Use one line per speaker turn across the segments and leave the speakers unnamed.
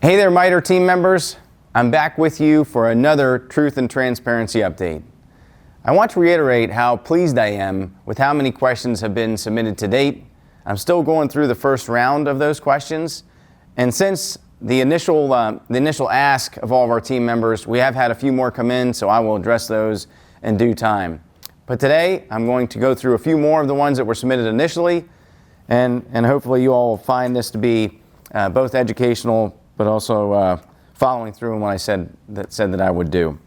Hey there, MITRE team members. I'm back with you for another Truth and Transparency update. I want to reiterate how pleased I am with how many questions have been submitted to date. I'm still going through the first round of those questions, and since the initial ask of all of our team members, we have had a few more come in, so I will address those in due time. But today, I'm going to go through a few more of the ones that were submitted initially, and hopefully you all will find this to be both educational, but also following through on what I said that I would do.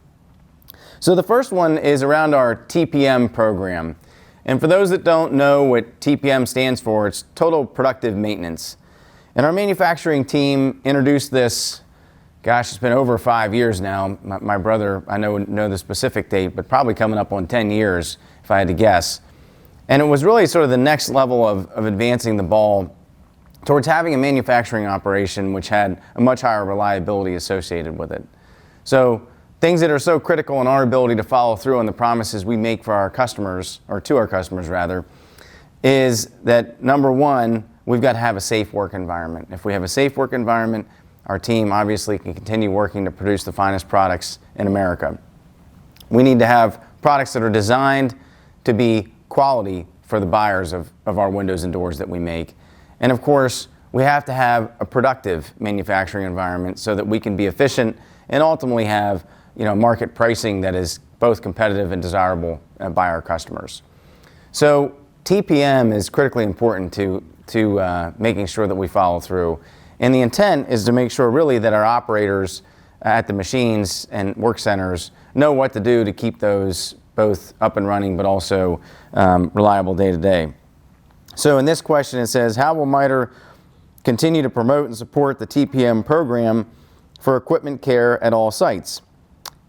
So the first one is around our TPM program. And for those that don't know what TPM stands for, it's Total Productive Maintenance. And our manufacturing team introduced this, gosh, it's been over 5 years now. My brother, I know the specific date, but probably coming up on 10 years, if I had to guess. And it was really sort of the next level of advancing the ball towards having a manufacturing operation which had a much higher reliability associated with it. So things that are so critical in our ability to follow through on the promises we make for our customers, or to our customers rather, is that number one, we've got to have a safe work environment. If we have a safe work environment, our team obviously can continue working to produce the finest products in America. We need to have products that are designed to be quality for the buyers of our windows and doors that we make. And of course, we have to have a productive manufacturing environment so that we can be efficient and ultimately have market pricing that is both competitive and desirable by our customers. So TPM is critically important to making sure that we follow through. And the intent is to make sure really that our operators at the machines and work centers know what to do to keep those both up and running but also reliable day to day. So in this question it says, how will MITRE continue to promote and support the TPM program for equipment care at all sites?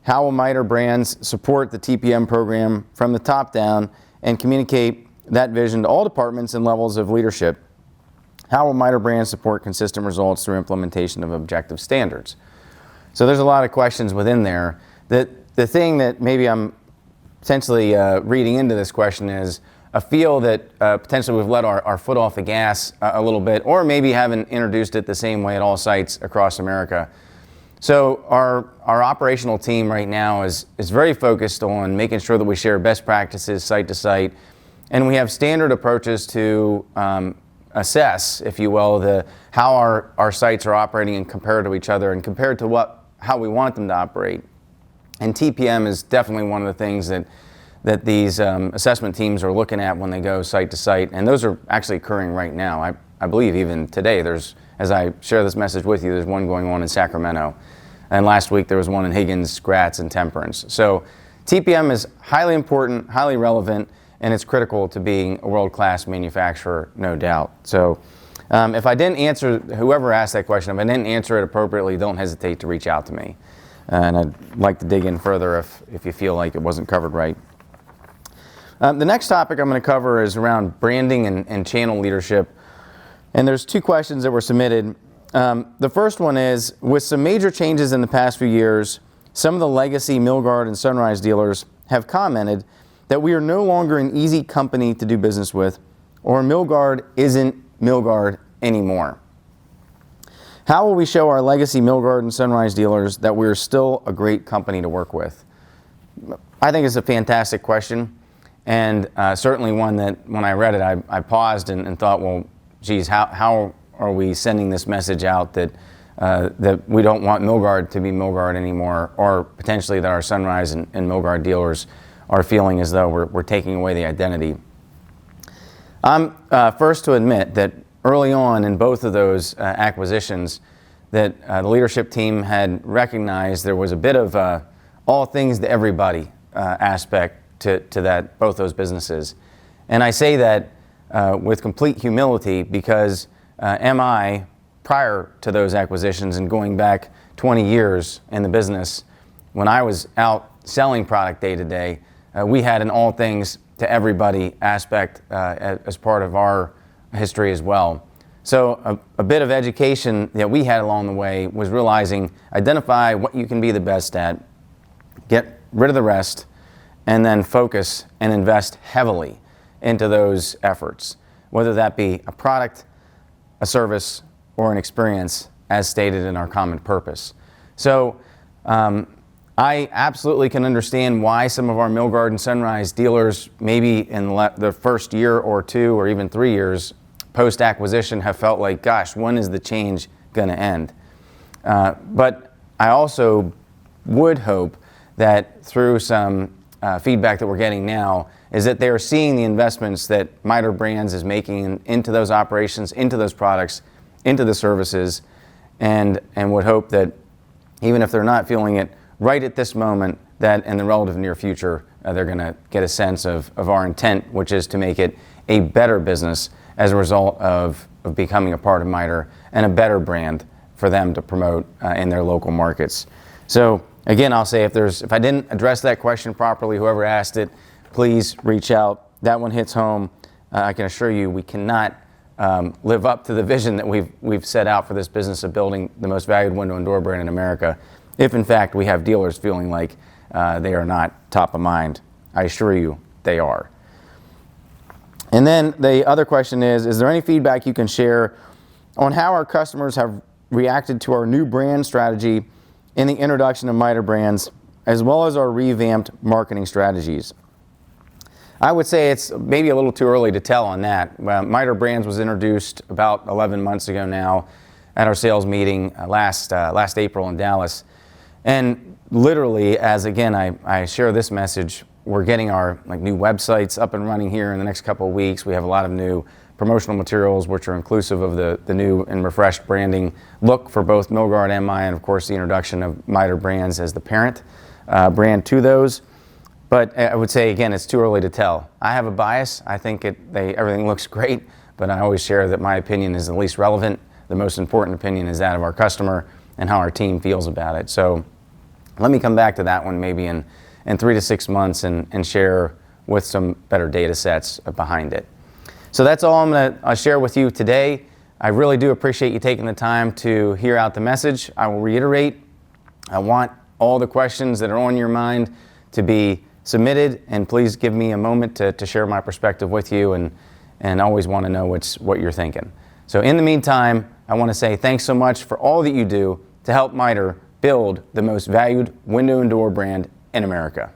How will MITRE brands support the TPM program from the top down and communicate that vision to all departments and levels of leadership? How will MITRE brands support consistent results through implementation of objective standards? So there's a lot of questions within there. The thing that maybe I'm potentially reading into this question is a feel that potentially we've let our foot off the gas a little bit, or maybe haven't introduced it the same way at all sites across America. So our operational team right now is very focused on making sure that we share best practices site to site, and we have standard approaches to assess, if you will, how our sites are operating and compared to each other and compared to how we want them to operate. And TPM is definitely one of the things that these assessment teams are looking at when they go site to site, and those are actually occurring right now. I believe even today as I share this message with you, there's one going on in Sacramento, and last week there was one in Higgins, Gratz, and Temperance. So TPM is highly important, highly relevant, and it's critical to being a world-class manufacturer, no doubt. So if I didn't answer, whoever asked that question, if I didn't answer it appropriately, don't hesitate to reach out to me. And I'd like to dig in further if you feel like it wasn't covered right. The next topic I'm going to cover is around branding and channel leadership. And there's two questions that were submitted. The first one is, with some major changes in the past few years, some of the legacy Milgard and Sunrise dealers have commented that we are no longer an easy company to do business with, or Milgard isn't Milgard anymore. How will we show our legacy Milgard and Sunrise dealers that we're still a great company to work with? I think it's a fantastic question, and certainly one that when I read it, I paused and thought, well, geez, how are we sending this message out that we don't want Milgard to be Milgard anymore, or potentially that our Sunrise and Milgard dealers are feeling as though we're taking away the identity. I'm first to admit that early on in both of those acquisitions, that the leadership team had recognized there was a bit of all things to everybody aspect to both those businesses. And I say that with complete humility because MI, prior to those acquisitions and going back 20 years in the business, when I was out selling product day to day, we had an all things to everybody aspect as part of our history as well. So a bit of education that we had along the way was realizing, identify what you can be the best at, get rid of the rest, and then focus and invest heavily into those efforts, whether that be a product, a service, or an experience as stated in our common purpose. So I absolutely can understand why some of our Milgard and Sunrise dealers, maybe in the first year or two or even 3 years post-acquisition, have felt like, gosh, when is the change going to end? But I also would hope that through some feedback that we're getting now is that they are seeing the investments that MITRE Brands is making into those operations, into those products, into the services, and would hope that even if they're not feeling it right at this moment, that in the relative near future, they're going to get a sense of our intent, which is to make it a better business as a result of becoming a part of MITRE and a better brand for them to promote in their local markets. So again, I'll say if I didn't address that question properly, whoever asked it, please reach out. That one hits home. I can assure you we cannot live up to the vision that we've set out for this business of building the most valued window and door brand in America, if in fact we have dealers feeling like they are not top of mind. I assure you they are. And then the other question is there any feedback you can share on how our customers have reacted to our new brand strategy in the introduction of MITRE Brands, as well as our revamped marketing strategies? I would say it's maybe a little too early to tell on that. MITRE Brands was introduced about 11 months ago now at our sales meeting last April in Dallas. And literally, as again, I share this message, we're getting our new websites up and running here in the next couple of weeks. We have a lot of new promotional materials which are inclusive of the new and refreshed branding look for both Milgard and MI, and of course the introduction of MITRE Brands as the parent brand to those. But I would say, again, it's too early to tell. I have a bias. I think everything looks great, but I always share that my opinion is the least relevant. The most important opinion is that of our customer and how our team feels about it. So let me come back to that one maybe in 3 to 6 months and share with some better data sets behind it. So that's all I'm going to share with you today. I really do appreciate you taking the time to hear out the message. I will reiterate, I want all the questions that are on your mind to be submitted, and please give me a moment to share my perspective with you, and always want to know what you're thinking. So in the meantime, I want to say thanks so much for all that you do to help MITRE build the most valued window and door brand in America.